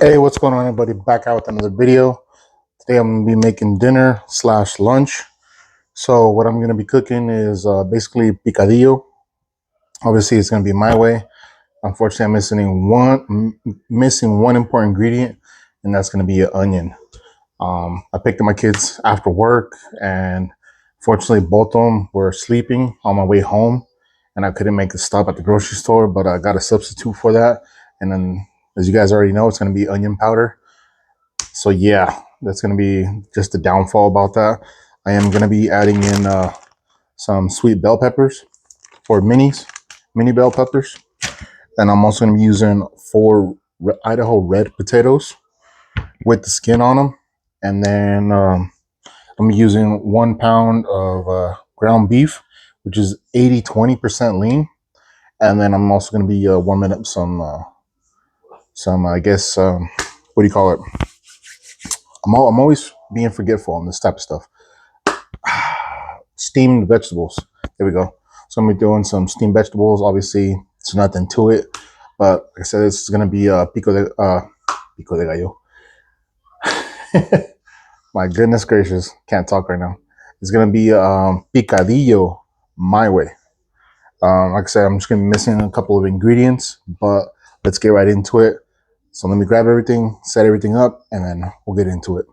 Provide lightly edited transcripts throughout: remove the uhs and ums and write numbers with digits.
Hey, what's going on, everybody? Back out with another video. Today I'm gonna be making dinner slash lunch. So what I'm gonna be cooking is basically picadillo. Obviously, it's gonna be my way. Unfortunately, I'm missing one important ingredient, and that's gonna be an onion. I picked up my kids after work, and fortunately, both of them were sleeping on my way home, and I couldn't make a stop at the grocery store, but I got a substitute for that. And then, as you guys already know, it's gonna be onion powder. So yeah, that's gonna be just the downfall about that. I am gonna be adding in some sweet bell peppers for mini bell peppers, and I'm also gonna be using four Idaho red potatoes with the skin on them, and then I'm using 1 pound of ground beef, which is 80-20% lean, and then I'm also gonna be warming up some I guess what do you call it? I'm always being forgetful on this type of stuff. Steamed vegetables. There we go. So I'm gonna be doing some steamed vegetables. Obviously, it's nothing to it, but like I said, it's gonna be pico de gallo. My goodness gracious, can't talk right now. It's gonna be picadillo my way. Like I said, I'm just gonna be missing a couple of ingredients, but let's get right into it. So let me grab everything, set everything up, and then we'll get into it.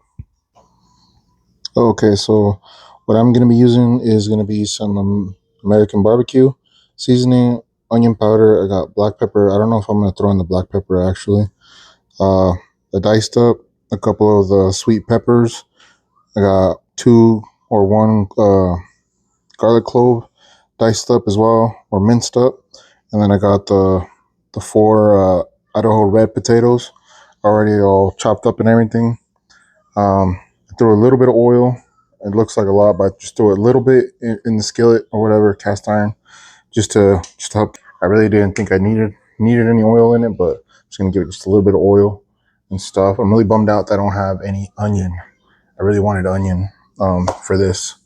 Okay, so what I'm gonna be using is gonna be some American barbecue seasoning, onion powder. I got black pepper. I don't know if I'm gonna throw in the black pepper actually. I diced up a couple of the sweet peppers. I got two or one garlic clove diced up as well, or minced up, and then I got the four Idaho red potatoes already all chopped up and everything. I threw a little bit of oil. It looks like a lot, but just throw a little bit in the skillet or whatever, cast iron, just to help. I really didn't think I needed any oil in it, but I'm just gonna give it just a little bit of oil and stuff. I'm really bummed out that I don't have any onion. I really wanted onion for this,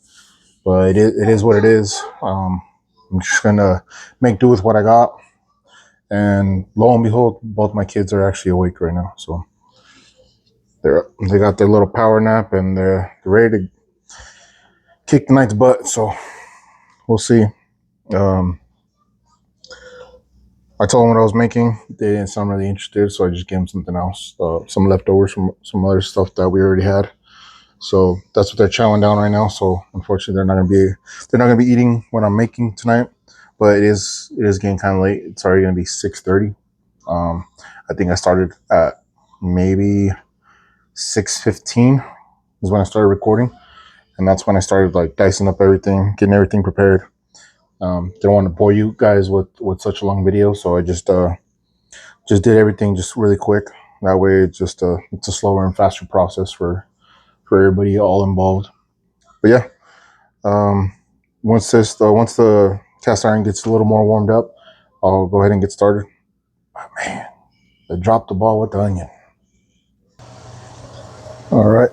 but it is what it is. I'm just gonna make do with what I got, and lo and behold, both my kids are actually awake right now, so they got their little power nap and they're ready to kick the night's butt. So we'll see. Um, I told them what I was making. They didn't sound really interested, so I just gave them something else, some leftovers from some other stuff that we already had. So that's what they're chowing down right now. So unfortunately, they're not gonna be eating what I'm making tonight. But it is getting kind of late. It's already gonna be 6:30. I think I started at maybe 6:15 is when I started recording, and that's when I started like dicing up everything, getting everything prepared. Didn't want to bore you guys with such a long video, so I just did everything just really quick. That way, it's a slower and faster process for everybody all involved. But yeah, um, once the cast iron gets a little more warmed up, I'll go ahead and get started. Oh, man, I dropped the ball with the onion. All right,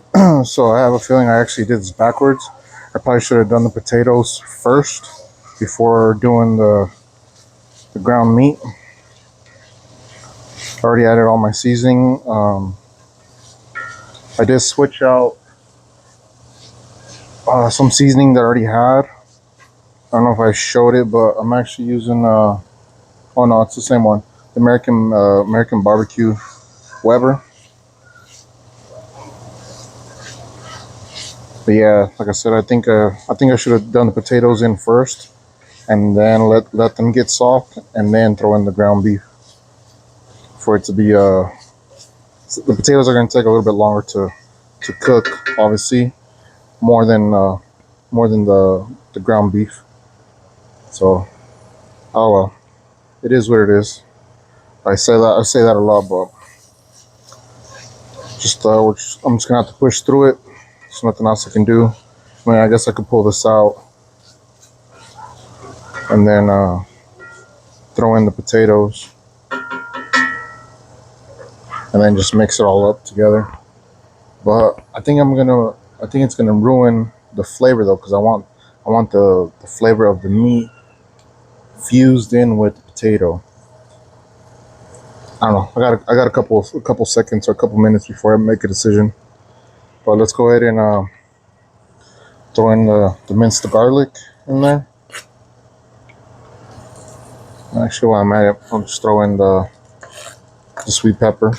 so I have a feeling I actually did this backwards. I probably should have done the potatoes first before doing the ground meat. I already added all my seasoning. I did switch out some seasoning that I already had. I don't know if I showed it, but I'm actually using oh no, it's the same one, the American barbecue Weber. But yeah, like I said, I think I should have done the potatoes in first, and then let them get soft, and then throw in the ground beef for it to be the potatoes are going to take a little bit longer to cook, obviously, more than the ground beef. So oh well, it is what it is. I say that a lot, but I'm just gonna have to push through it. There's nothing else I can do. I mean, I guess I could pull this out and then throw in the potatoes and then just mix it all up together. But I think it's gonna ruin the flavor though, because I want the flavor of the meat fused in with the potato. I don't know. I got a couple seconds or a couple minutes before I make a decision. But let's go ahead and throw in the minced garlic in there. Actually, while I'm at it, I'll just throw in the sweet pepper.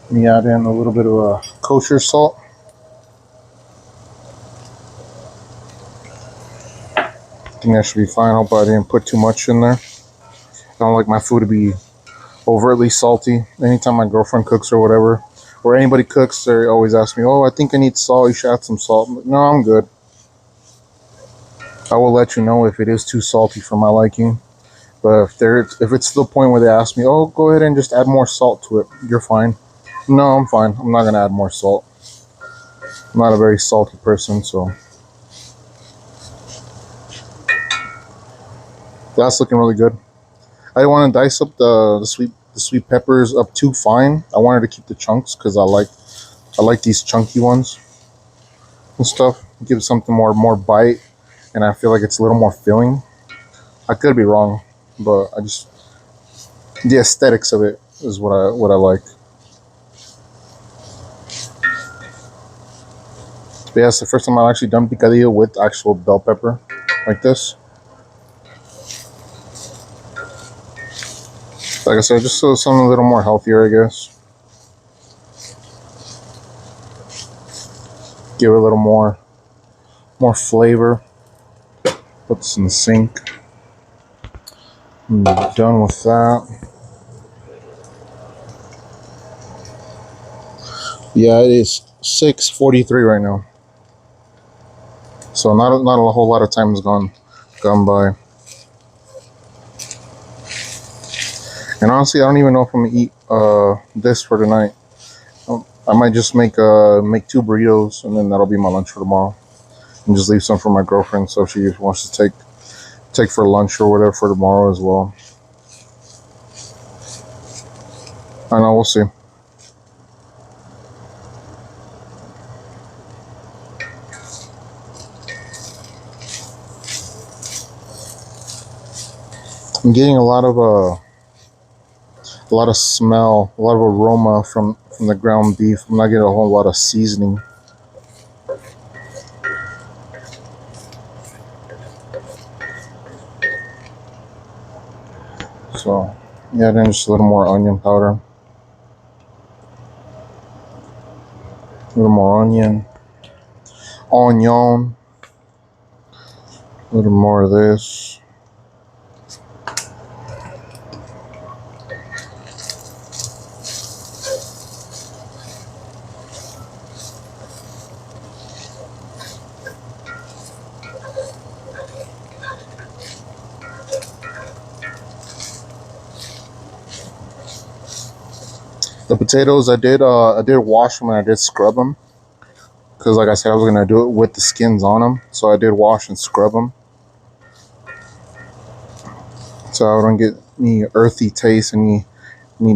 Me add in a little bit of kosher salt. I think that should be fine. Hope I didn't put too much in there. I don't like my food to be overtly salty. Anytime my girlfriend cooks or whatever, or anybody cooks, they always ask me, "Oh, I think I need salt. You should add some salt." No, I'm good. I will let you know if it is too salty for my liking. But if it's to the point where they ask me, "Oh, go ahead and just add more salt to it," you're fine. No, I'm fine. I'm not gonna add more salt. I'm not a very salty person, so that's looking really good. I didn't want to dice up the sweet peppers up too fine. I wanted to keep the chunks because I like these chunky ones and stuff. Give it something more bite, and I feel like it's a little more filling. I could be wrong, but I just the aesthetics of it is what I like. But yeah, it's the first time I've actually done picadillo with actual bell pepper like this. Like I said, just so something a little more healthier, I guess. Give it a little more flavor. Put this in the sink. I'm done with that. Yeah, it is 6:43 right now. So not a whole lot of time has gone by. And honestly, I don't even know if I'm gonna eat this for tonight. I might just make two burritos and then that'll be my lunch for tomorrow. And just leave some for my girlfriend so if she wants to take for lunch or whatever for tomorrow as well. I know, we'll see. I'm getting a lot of smell, a lot of aroma from the ground beef. I'm not getting a whole lot of seasoning. So yeah, then just a little more onion powder, a little more onion, a little more of this. The potatoes I did wash them and I did scrub them because like I said I was gonna do it with the skins on them, so I did wash and scrub them so I don't get any earthy taste, any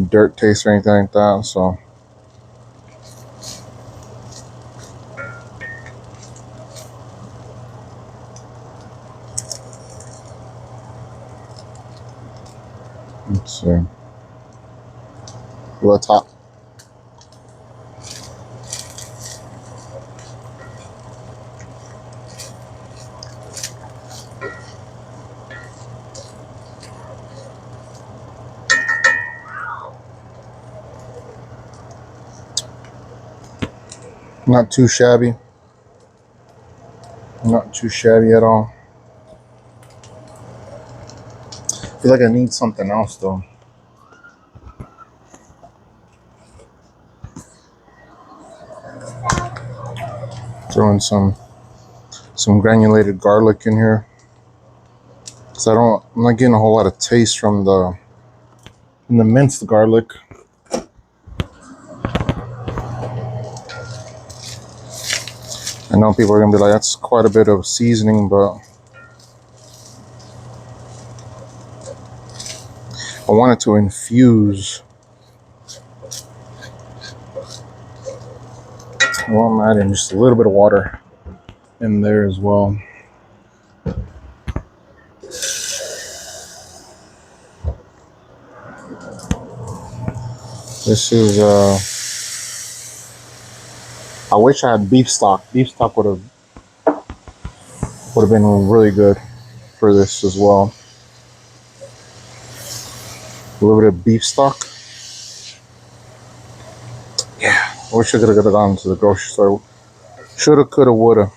dirt taste or anything like that. So let's see. Let's top. Not too shabby. Not too shabby at all. I feel like I need something else though. Throw in some granulated garlic in here. Cause I'm not getting a whole lot of taste from the minced garlic. I know people are gonna be like, that's quite a bit of seasoning, but I want it to infuse Well, I'm adding just a little bit of water in there as well. This is I wish I had beef stock. Beef stock would have been really good for this as well. A little bit of beef stock. Yeah, I wish I could have gone to the grocery store. Shoulda, coulda, woulda.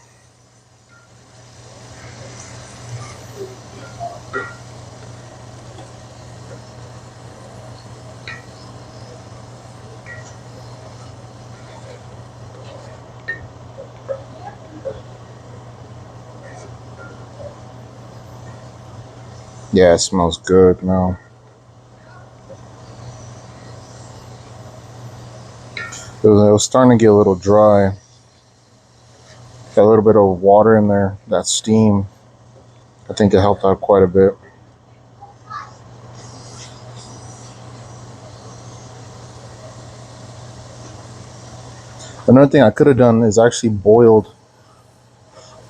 Yeah, it smells good now. It was starting to get a little dry. Got a little bit of water in there. That steam, I think it helped out quite a bit. Another thing I could have done is actually boiled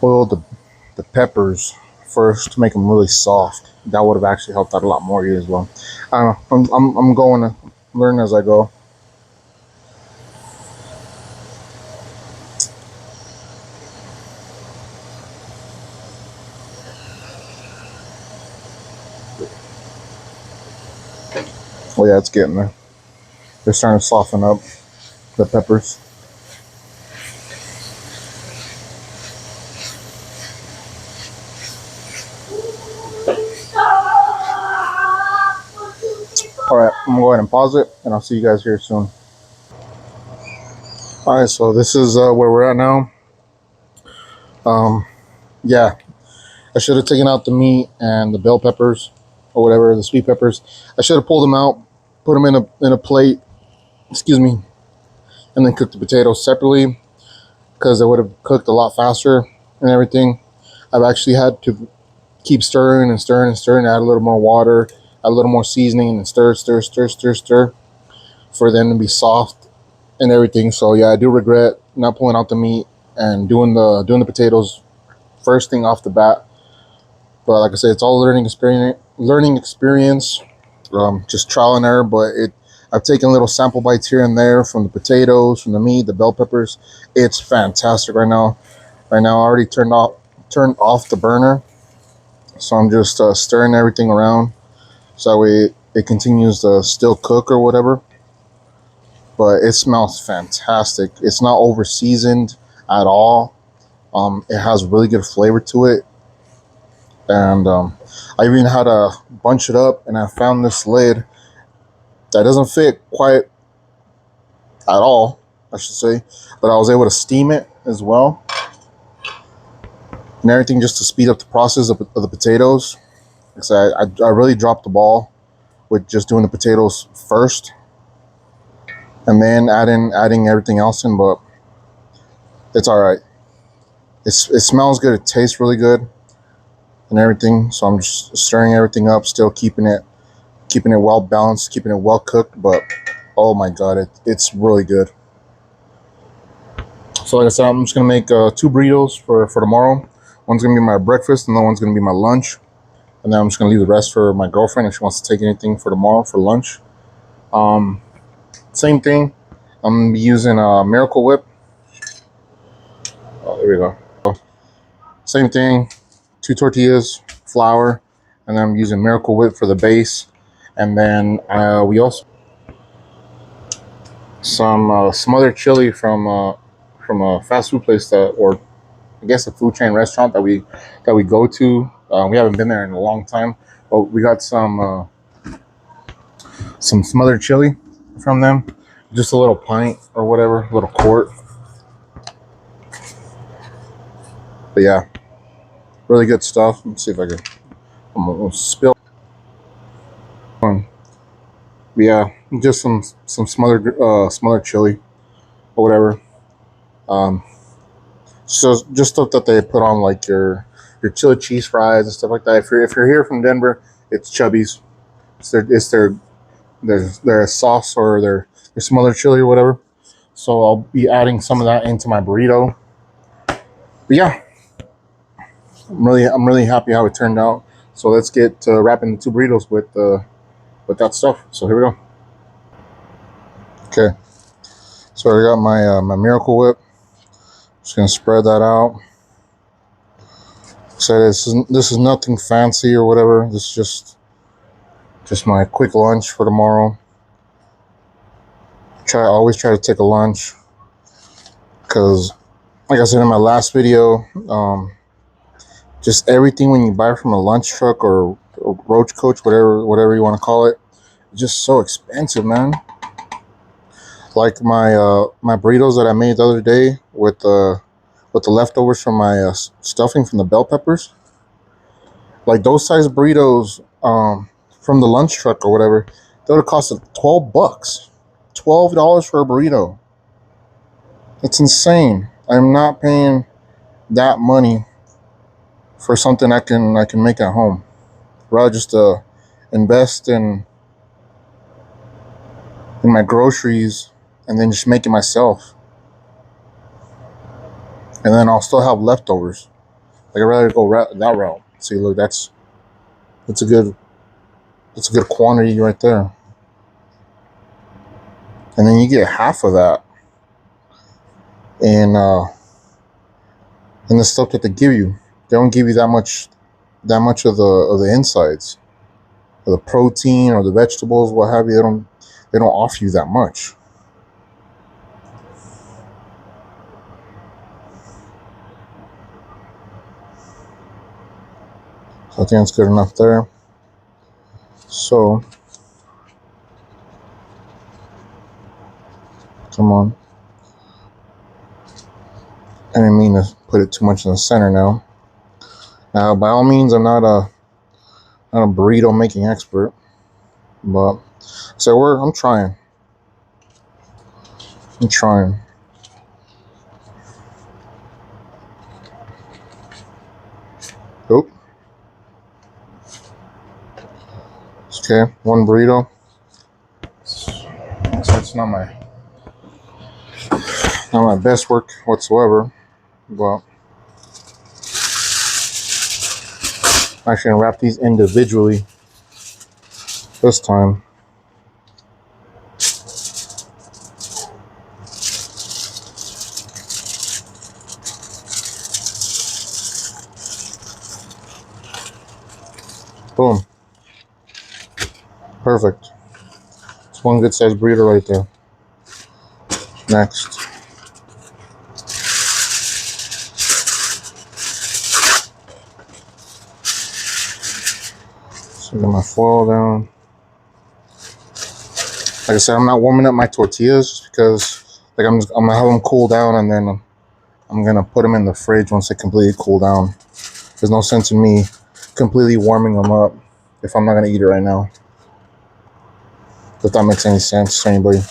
the peppers first to make them really soft. That would have actually helped out a lot more here as well. I don't know. I'm going to learn as I go. Oh yeah, it's getting there. They're starting to soften up, the peppers. All right, I'm gonna go ahead and pause it, and I'll see you guys here soon. All right, so this is where we're at now. Yeah, I should have taken out the meat and the bell peppers, or whatever, the sweet peppers. I should have pulled them out, put them in a plate. Excuse me, and then cooked the potatoes separately because they would have cooked a lot faster and everything. I've actually had to keep stirring and stirring and stirring, add a little more water, add a little more seasoning, and stir, stir, stir, stir, stir for them to be soft and everything. So yeah, I do regret not pulling out the meat and doing the potatoes first thing off the bat. But like I said, it's all learning experience. Learning experience, just trial and error. But I've taken little sample bites here and there from the potatoes, from the meat, the bell peppers. It's fantastic right now. Right now, I already turned off the burner, so I'm just stirring everything around, so that way it continues to still cook or whatever. But it smells fantastic. It's not over seasoned at all. It has really good flavor to it, and I even had to bunch it up, and I found this lid that doesn't fit quite at all, I should say, but I was able to steam it as well and everything just to speed up the process of the potatoes. So I really dropped the ball with just doing the potatoes first and then adding everything else in, but it's all right. It smells good. It tastes really good and everything. So I'm just stirring everything up, still keeping it well balanced, keeping it well cooked. But oh my god, it's really good. So like I said, I'm just gonna make two burritos for tomorrow. One's gonna be my breakfast, and the one's gonna be my lunch. And then I'm just gonna leave the rest for my girlfriend if she wants to take anything for tomorrow for lunch. Um, Same thing. I'm gonna be using a Miracle Whip. Oh, there we go. Same thing. Two tortillas, flour, and then I'm using Miracle Whip for the base. And then we also some smothered chili from a fast food place or I guess a food chain restaurant that we go to. We haven't been there in a long time, but we got some smothered chili from them. Just a little pint or whatever, a little quart. But yeah, really good stuff. Let's see if I can. I'm gonna spill one. But yeah, just some smothered chili or whatever. Um, so just stuff that they put on like your chili cheese fries and stuff like that. If you're here from Denver, it's Chubby's. It's their sauce or their smothered chili or whatever. So I'll be adding some of that into my burrito. But yeah, I'm really happy how it turned out. So let's get to wrapping the two burritos with that stuff. So here we go. Okay, so I got my Miracle Whip. Just gonna spread that out. So this is nothing fancy or whatever. This is just my quick lunch for tomorrow. Always try to take a lunch because, like I said in my last video, just everything when you buy from a lunch truck or roach coach, whatever you want to call it, it's just so expensive, man. Like my burritos that I made the other day with the leftovers from my stuffing from the bell peppers, like those size burritos from the lunch truck or whatever, that would have costed $12. $12 for a burrito. It's insane. I'm not paying that money for something I can make at home. Rather just invest in my groceries and then just make it myself. And then I'll still have leftovers. Like I'd rather go that route. See, look, that's a good quantity right there. And then you get half of that in the stuff that they give you. They don't give you that much of the insides, or the protein or the vegetables, what have you. They don't offer you that much. So I think that's good enough there. So come on. I didn't mean to put it too much in the center now. Now, by all means, I'm not a burrito making expert, but so I'm trying. I'm trying. Oh, okay, one burrito. So it's not my best work whatsoever, but I'm actually gonna wrap these individually this time. Boom. Perfect. It's one good sized burrito right there. Next. So get my foil down. Like I said, I'm not warming up my tortillas because like I'm gonna have them cool down and then I'm gonna put them in the fridge once they completely cool down. There's no sense in me completely warming them up if I'm not gonna eat it right now. If that makes any sense to anybody.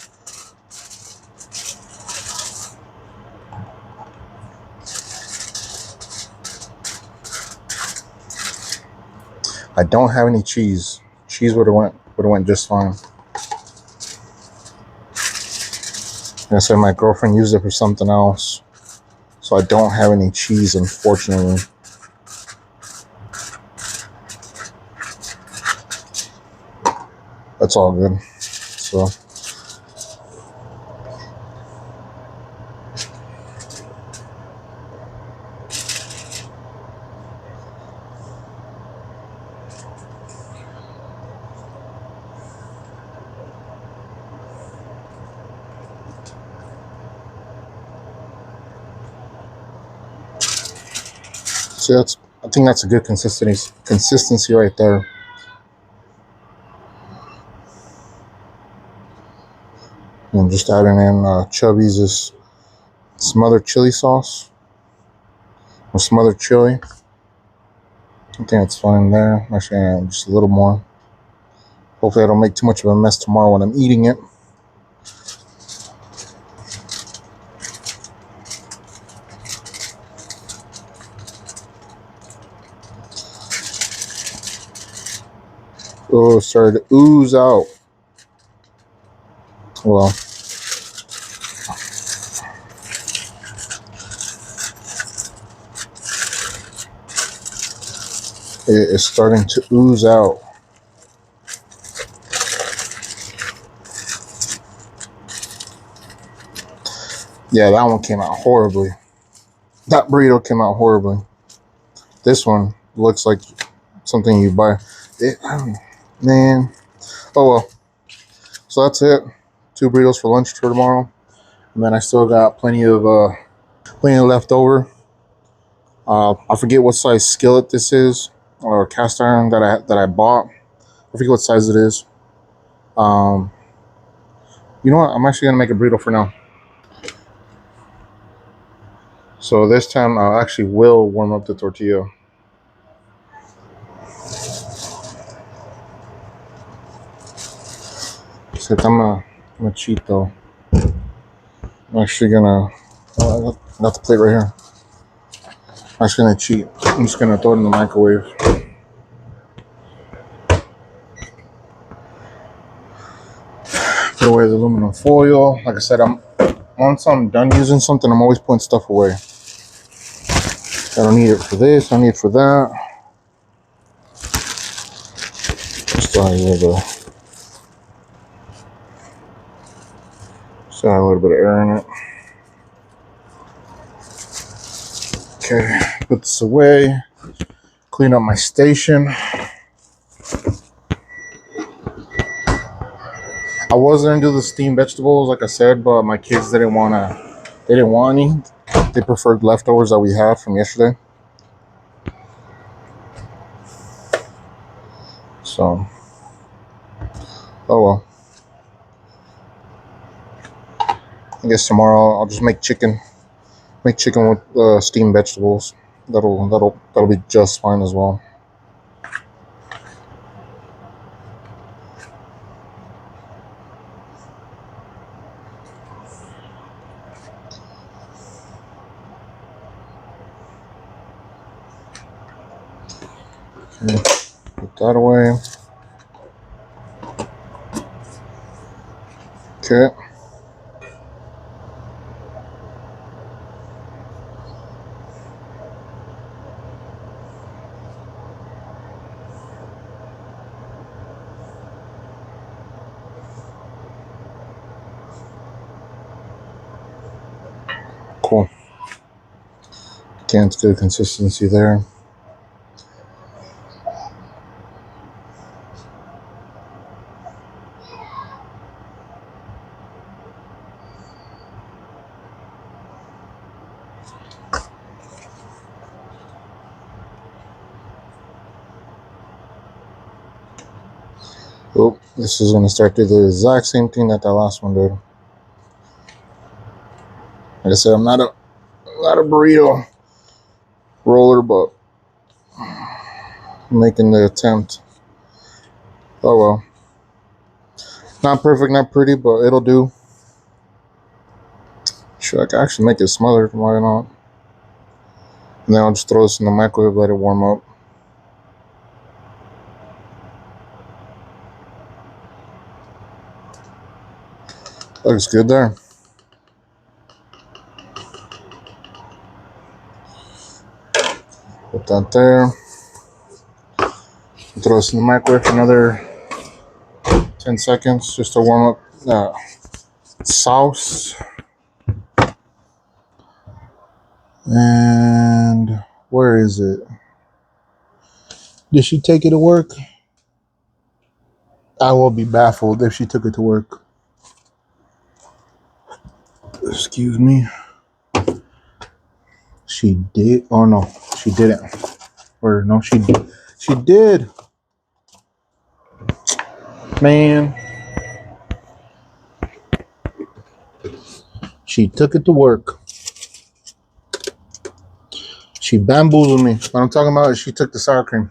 I don't have any cheese. Cheese would have went just fine. Like I said, my girlfriend used it for something else, so I don't have any cheese, unfortunately. That's all good. So I think that's a good consistency right there. And I'm just adding in Chubby's smothered chili sauce or smothered chili. I think it's fine there. Actually, just a little more. Hopefully I don't make too much of a mess tomorrow when I'm eating it. Oh, it started to ooze out. Well, It is starting to ooze out. Yeah, that one came out horribly. That burrito came out horribly. This one looks like something you buy. Man. Oh well. So that's it. 2 burritos for lunch for tomorrow. And then I still got plenty of left over. I forget what size skillet this is, or cast iron that I bought. I forget what size it is. Um, you know what? I'm actually gonna make a burrito for now. So this time I actually will warm up the tortilla. Except I'm gonna cheat though. I'm actually gonna. I got the plate right here. I'm actually gonna cheat. I'm just gonna throw it in the microwave. Put away the aluminum foil. Like I said, once I'm done using something, I'm always putting stuff away. I don't need it for this. I don't need it for that. Still have a little bit of air in it. Okay, put this away. Clean up my station. I was gonna do the steamed vegetables, like I said, but my kids didn't want any. They preferred leftovers that we had from yesterday. So, oh well. I guess tomorrow I'll just make chicken. Make chicken with steamed vegetables. That'll be just fine as well. Okay, put that away. Okay. Cool. Okay, it's good consistency there. Oh, this is gonna start to do the exact same thing that last one did. Like I said, I'm not a burrito roller, but I'm making the attempt. Oh well. Not perfect, not pretty, but it'll do. Sure, I can actually make it smothered. Why not? And then I'll just throw this in the microwave, let it warm up. Looks good there. Put that there. Throw this in the microwave for another 10 seconds just to warm up the sauce. And where is it? Did she take it to work? I will be baffled if she took it to work. Excuse me. She did. Oh no, she didn't. Or no, she did. Man, she took it to work. She bamboozled me. What I'm talking about is she took the sour cream.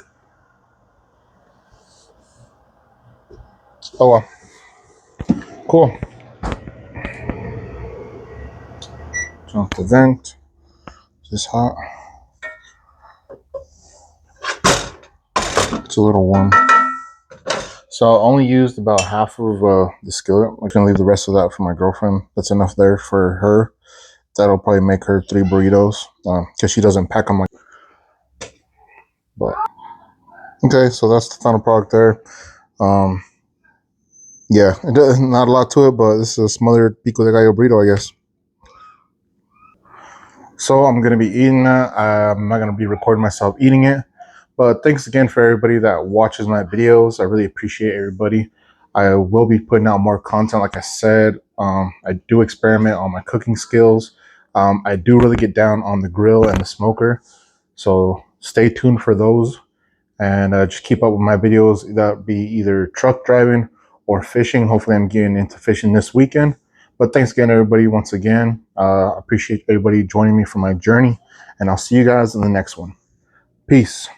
Oh well. Cool. Turn off the vent. It's hot. It's a little warm. So I only used about half of the skillet. I'm gonna leave the rest of that for my girlfriend. That's enough there for her. That'll probably make her 3 burritos because she doesn't pack them like. But Okay, so that's the final product there. Um, yeah, not a lot to it, but this is a smothered pico de gallo burrito, I guess. So I'm gonna be eating that. I'm not gonna be recording myself eating it. But thanks again for everybody that watches my videos. I really appreciate everybody. I will be putting out more content, like I said. I do experiment on my cooking skills. I do really get down on the grill and the smoker. So stay tuned for those and just keep up with my videos. That be either truck driving or fishing. Hopefully, I'm getting into fishing this weekend. But thanks again, everybody, once again. Appreciate everybody joining me for my journey, and I'll see you guys in the next one. Peace.